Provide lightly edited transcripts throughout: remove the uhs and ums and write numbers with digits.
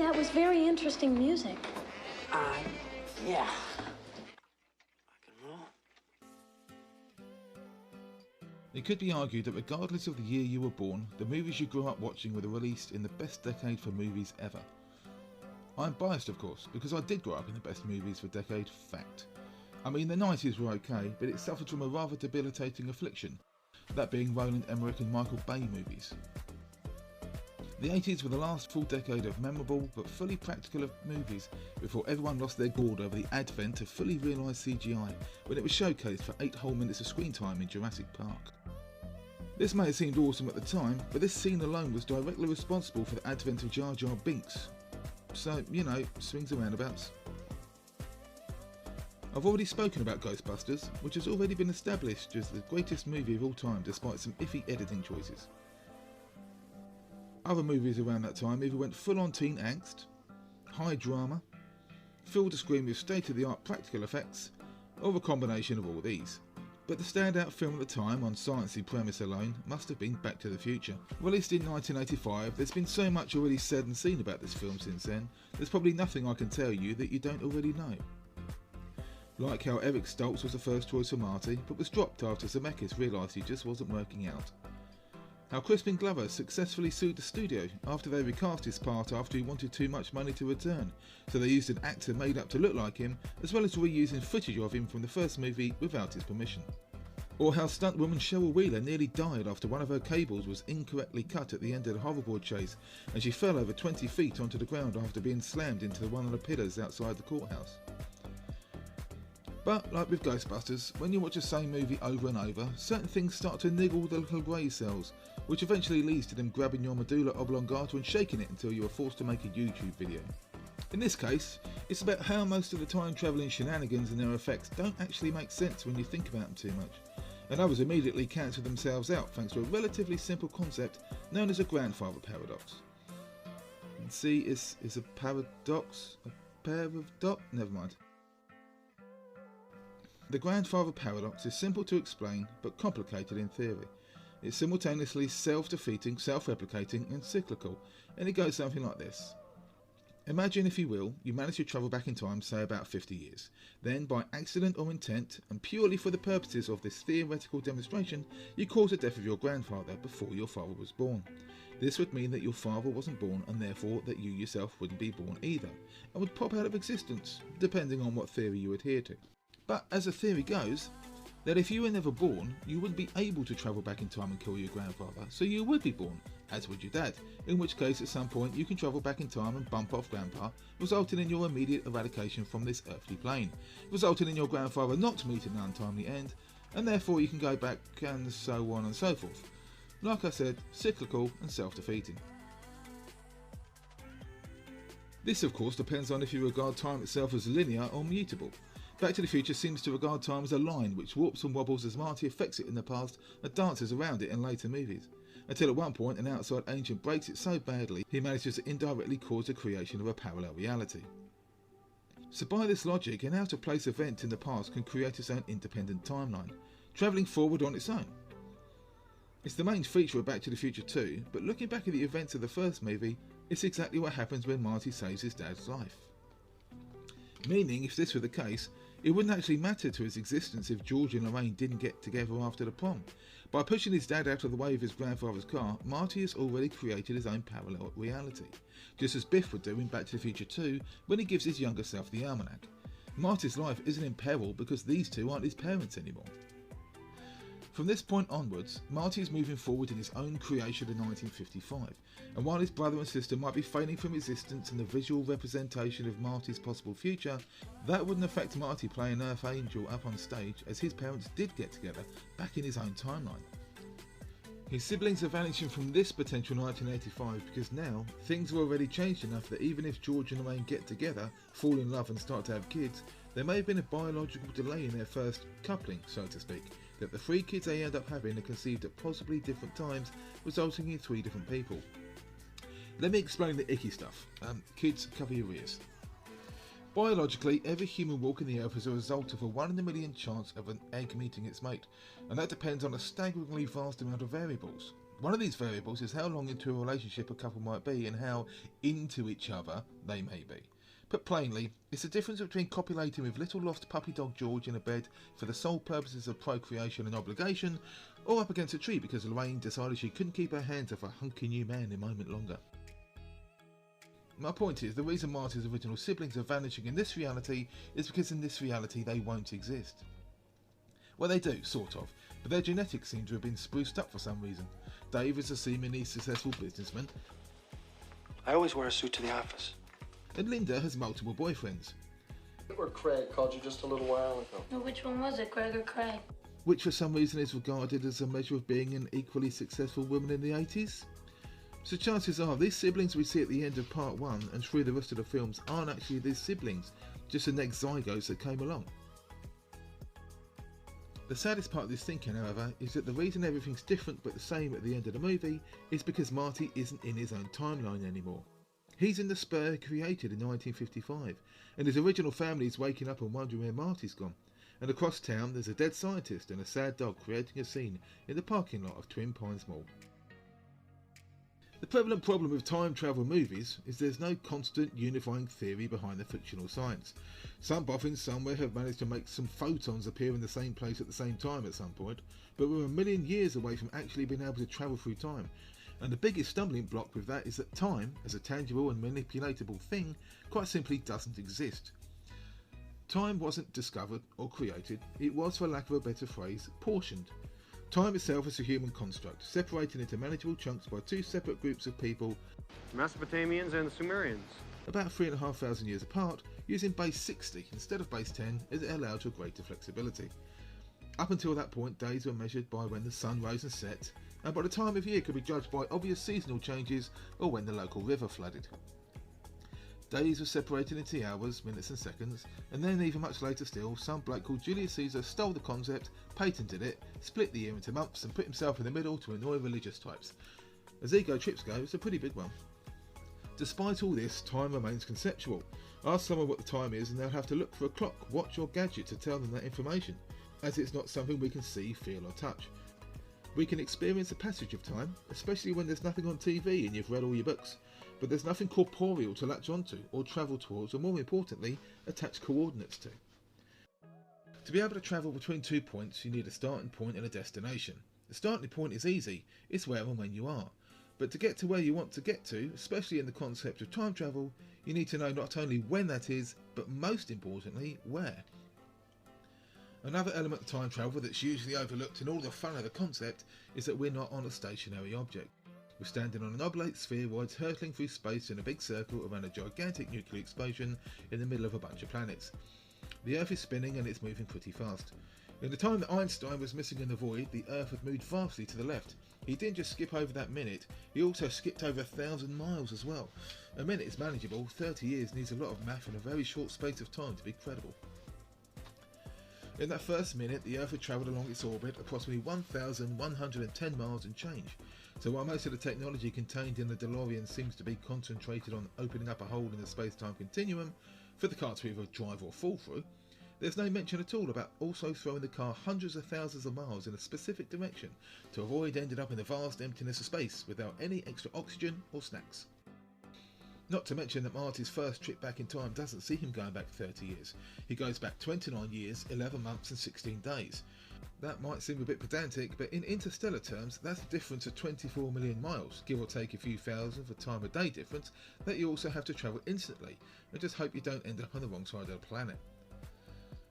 that was very interesting music. Yeah. Rock and roll. It could be argued that regardless of the year you were born, the movies you grew up watching were released in the best decade for movies ever. I'm biased, of course, because I did grow up in the best movies for decade, fact. I mean, the 90s were okay, but it suffered from a rather debilitating affliction, that being Roland Emmerich and Michael Bay movies. The 80s were the last full decade of memorable but fully practical movies before everyone lost their gourd over the advent of fully realised CGI when it was showcased for 8 whole minutes of screen time in Jurassic Park. This may have seemed awesome at the time, but this scene alone was directly responsible for the advent of Jar Jar Binks. So, you know, swings and roundabouts. I've already spoken about Ghostbusters, which has already been established as the greatest movie of all time despite some iffy editing choices. Other movies around that time either went full on teen angst, high drama, filled the screen with state-of-the-art practical effects, or a combination of all these. But the standout film at the time on sciencey premise alone must have been Back to the Future. Released in 1985, there's been so much already said and seen about this film since then, there's probably nothing I can tell you that you don't already know. Like how Eric Stoltz was the first choice for Marty, but was dropped after Zemeckis realised he just wasn't working out. How Crispin Glover successfully sued the studio after they recast his part after he wanted too much money to return, so they used an actor made up to look like him, as well as reusing footage of him from the first movie without his permission. Or how stuntwoman Cheryl Wheeler nearly died after one of her cables was incorrectly cut at the end of the hoverboard chase, and she fell over 20 feet onto the ground after being slammed into one of the pillars outside the courthouse. But, like with Ghostbusters, when you watch the same movie over and over, certain things start to niggle the little grey cells, which eventually leads to them grabbing your medulla oblongata and shaking it until you are forced to make a YouTube video. In this case, it's about how most of the time travelling shenanigans and their effects don't actually make sense when you think about them too much, and others immediately cancel themselves out thanks to a relatively simple concept known as a grandfather paradox. And see, is a paradox a pair of dots? Never mind. The grandfather paradox is simple to explain but complicated in theory. It's simultaneously self-defeating, self-replicating and cyclical, and it goes something like this. Imagine, if you will, you manage to travel back in time, say about 50 years. Then, by accident or intent, and purely for the purposes of this theoretical demonstration, you cause the death of your grandfather before your father was born. This would mean that your father wasn't born, and therefore that you yourself wouldn't be born either, and would pop out of existence, depending on what theory you adhere to. But as the theory goes, that if you were never born, you wouldn't be able to travel back in time and kill your grandfather, so you would be born, as would your dad, in which case at some point you can travel back in time and bump off grandpa, resulting in your immediate eradication from this earthly plane, resulting in your grandfather not meeting an untimely end, and therefore you can go back and so on and so forth. Like I said, cyclical and self-defeating. This of course depends on if you regard time itself as linear or mutable. Back to the Future seems to regard time as a line which warps and wobbles as Marty affects it in the past and dances around it in later movies, until at one point an outside agent breaks it so badly he manages to indirectly cause the creation of a parallel reality. So by this logic, an out-of-place event in the past can create its own independent timeline, travelling forward on its own. It's the main feature of Back to the Future 2, but looking back at the events of the first movie, it's exactly what happens when Marty saves his dad's life. Meaning, if this were the case, it wouldn't actually matter to his existence if George and Lorraine didn't get together after the prom. By pushing his dad out of the way of his grandfather's car, Marty has already created his own parallel reality, just as Biff would do in Back to the Future 2 when he gives his younger self the almanac. Marty's life isn't in peril because these two aren't his parents anymore. From this point onwards, Marty is moving forward in his own creation in 1955, and while his brother and sister might be fading from existence in the visual representation of Marty's possible future, that wouldn't affect Marty playing Earth Angel up on stage, as his parents did get together back in his own timeline. His siblings are vanishing from this potential 1985 because now things have already changed enough that even if George and Lorraine get together, fall in love and start to have kids, there may have been a biological delay in their first coupling, so to speak, that the 3 kids they end up having are conceived at possibly different times, resulting in 3 different people. Let me explain the icky stuff. Kids, cover your ears. Biologically, every human walking the earth is a result of a 1 in a million chance of an egg meeting its mate, and that depends on a staggeringly vast amount of variables. One of these variables is how long into a relationship a couple might be and how into each other they may be. Put plainly, it's the difference between copulating with little lost puppy dog George in a bed for the sole purposes of procreation and obligation, or up against a tree because Lorraine decided she couldn't keep her hands off a hunky new man a moment longer. My point is, the reason Marty's original siblings are vanishing in this reality is because in this reality they won't exist. Well, they do, sort of, but their genetics seem to have been spruced up for some reason. Dave is a seemingly successful businessman. I always wear a suit to the office. And Linda has multiple boyfriends. Or Craig called you just a little while ago. No, which one was it, Greg or Craig? Which for some reason is regarded as a measure of being an equally successful woman in the 80s. So chances are these siblings we see at the end of part 1 and through the rest of the films aren't actually these siblings, just the next zygotes that came along. The saddest part of this thinking, however, is that the reason everything's different but the same at the end of the movie is because Marty isn't in his own timeline anymore. He's in the spur created in 1955, and his original family is waking up and wondering where Marty's gone. And across town there's a dead scientist and a sad dog creating a scene in the parking lot of Twin Pines Mall. The prevalent problem with time travel movies is there's no constant unifying theory behind the fictional science. Some boffins somewhere have managed to make some photons appear in the same place at the same time at some point, but we're a million years away from actually being able to travel through time. And the biggest stumbling block with that is that time, as a tangible and manipulatable thing, quite simply doesn't exist. Time wasn't discovered or created, it was, for lack of a better phrase, portioned. Time itself is a human construct, separated into manageable chunks by two separate groups of people, The Mesopotamians and the Sumerians. about 3,500 years apart, using base 60 instead of base 10 as it allowed for greater flexibility. Up until that point, days were measured by when the sun rose and set, and by the time of year could be judged by obvious seasonal changes or when the local river flooded. Days were separated into hours, minutes and seconds, and then even much later still, some bloke called Julius Caesar stole the concept, patented it, split the year into months and put himself in the middle to annoy religious types. As ego trips go, it's a pretty big one. Despite all this, time remains conceptual. Ask someone what the time is and they'll have to look for a clock, watch or gadget to tell them that information, as it's not something we can see, feel or touch. We can experience the passage of time, especially when there's nothing on TV and you've read all your books, but there's nothing corporeal to latch onto, or travel towards, or more importantly, attach coordinates to. To be able to travel between 2 points, you need a starting point and a destination. The starting point is easy, it's where and when you are. But to get to where you want to get to, especially in the concept of time travel, you need to know not only when that is, but most importantly, where. Another element of time travel that's usually overlooked in all the fun of the concept is that we're not on a stationary object. We're standing on an oblate spheroid hurtling through space in a big circle around a gigantic nuclear explosion in the middle of a bunch of planets. The Earth is spinning and it's moving pretty fast. In the time that Einstein was missing in the void, the Earth had moved vastly to the left. He didn't just skip over that minute, he also skipped over 1,000 miles as well. A minute is manageable, 30 years needs a lot of math in a very short space of time to be credible. In that first minute, the Earth had travelled along its orbit approximately 1,110 miles and change. So while most of the technology contained in the DeLorean seems to be concentrated on opening up a hole in the space-time continuum for the car to either drive or fall through, there's no mention at all about also throwing the car hundreds of thousands of miles in a specific direction to avoid ending up in the vast emptiness of space without any extra oxygen or snacks. Not to mention that Marty's first trip back in time doesn't see him going back 30 years. He goes back 29 years, 11 months and 16 days. That might seem a bit pedantic, but in interstellar terms, that's a difference of 24 million miles, give or take a few thousand for time of day difference, that you also have to travel instantly, and just hope you don't end up on the wrong side of the planet.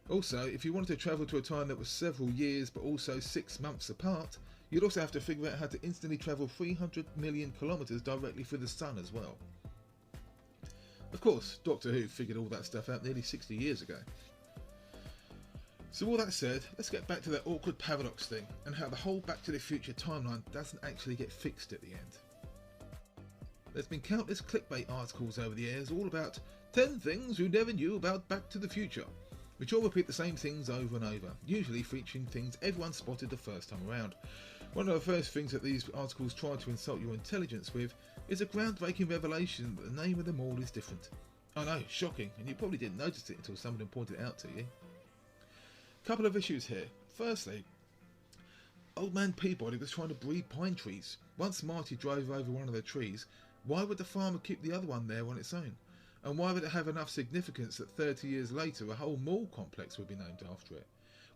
Also, if you wanted to travel to a time that was several years but also 6 months apart, you'd also have to figure out how to instantly travel 300 million kilometres directly through the sun as well. Of course, Doctor Who figured all that stuff out nearly 60 years ago. So all that said, let's get back to that awkward paradox thing and how the whole Back to the Future timeline doesn't actually get fixed at the end. There's been countless clickbait articles over the years all about 10 things you never knew about Back to the Future, which all repeat the same things over and over, usually featuring things everyone spotted the first time around. One of the first things that these articles try to insult your intelligence with is a groundbreaking revelation that the name of the mall is different. I know, shocking, and you probably didn't notice it until someone pointed it out to you. Couple of issues here. Firstly, Old Man Peabody was trying to breed pine trees. Once Marty drove over one of the trees, why would the farmer keep the other one there on its own? And why would it have enough significance that 30 years later a whole mall complex would be named after it?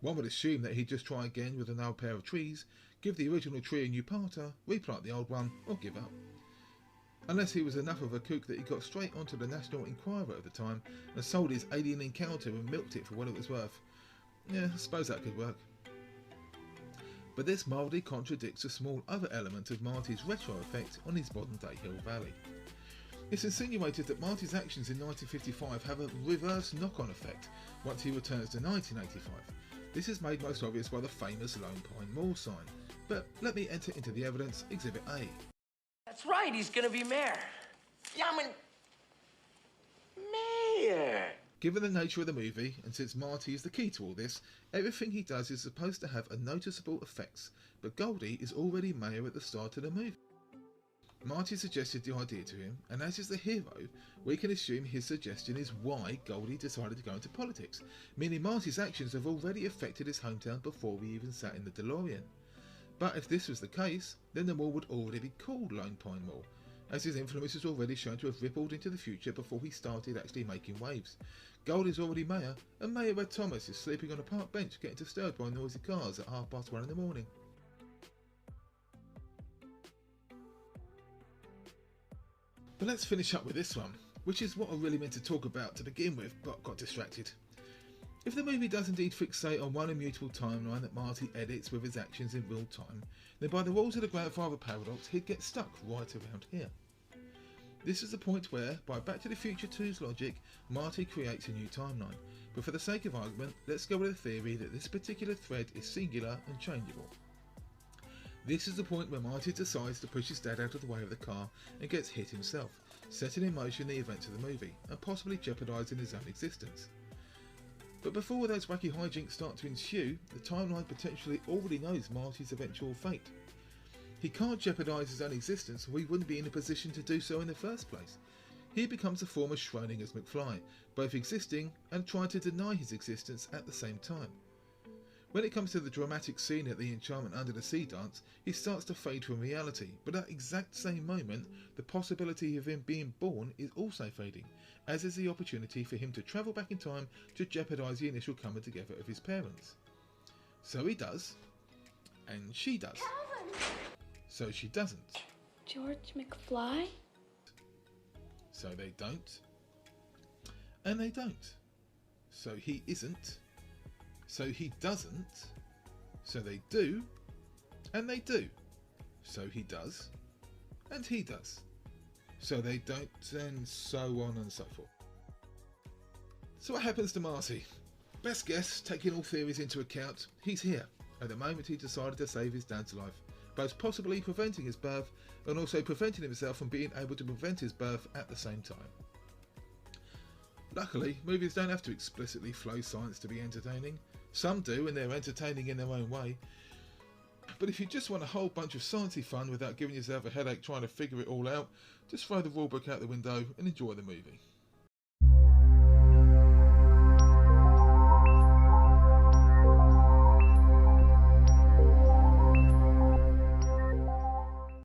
One would assume that he'd just try again with another pair of trees, give the original tree a new parter, replant the old one, or give up. Unless he was enough of a kook that he got straight onto the National Enquirer at the time and sold his alien encounter and milked it for what it was worth. Yeah, I suppose that could work. But this mildly contradicts a small other element of Marty's retro effect on his modern day Hill Valley. It's insinuated that Marty's actions in 1955 have a reverse knock-on effect once he returns to 1985. This is made most obvious by the famous Lone Pine Mall sign. But let me enter into the evidence, Exhibit A. That's right, he's gonna be mayor. Yeah, I mean, mayor. Given the nature of the movie, and since Marty is the key to all this, everything he does is supposed to have a noticeable effects, but Goldie is already mayor at the start of the movie. Marty suggested the idea to him, and as is the hero, we can assume his suggestion is why Goldie decided to go into politics, meaning Marty's actions have already affected his hometown before we even sat in the DeLorean. But if this was the case, then the mall would already be called Lone Pine Mall, as his influence is already shown to have rippled into the future before he started actually making waves. Goldie's already mayor, and Mayor Red Thomas is sleeping on a park bench getting disturbed by noisy cars at 1:30 in the morning. But let's finish up with this one, which is what I really meant to talk about to begin with, but got distracted. If the movie does indeed fixate on one immutable timeline that Marty edits with his actions in real time, then by the rules of the grandfather paradox, he'd get stuck right around here. This is the point where, by Back to the Future 2's logic, Marty creates a new timeline, but for the sake of argument, let's go with the theory that this particular thread is singular and changeable. This is the point where Marty decides to push his dad out of the way of the car and gets hit himself, setting in motion the events of the movie, and possibly jeopardising his own existence. But before those wacky hijinks start to ensue, the timeline potentially already knows Marty's eventual fate. He can't jeopardise his own existence, or he wouldn't be in a position to do so in the first place. He becomes a form of Schrodinger's McFly, both existing and trying to deny his existence at the same time. When it comes to the dramatic scene at the Enchantment Under the Sea dance, he starts to fade from reality, but at the exact same moment, the possibility of him being born is also fading, as is the opportunity for him to travel back in time to jeopardise the initial coming together of his parents. So he does, and she does. Calvin! So she doesn't. George McFly? So they don't, and they don't. So he isn't. So he doesn't, so they do, and they do. So he does, and he does. So they don't, and so on and so forth. So what happens to Marty? Best guess, taking all theories into account, he's here at the moment he decided to save his dad's life, both possibly preventing his birth and also preventing himself from being able to prevent his birth at the same time. Luckily, movies don't have to explicitly flow science to be entertaining. Some do, and they're entertaining in their own way. But if you just want a whole bunch of sciencey fun without giving yourself a headache trying to figure it all out, just throw the rulebook out the window and enjoy the movie.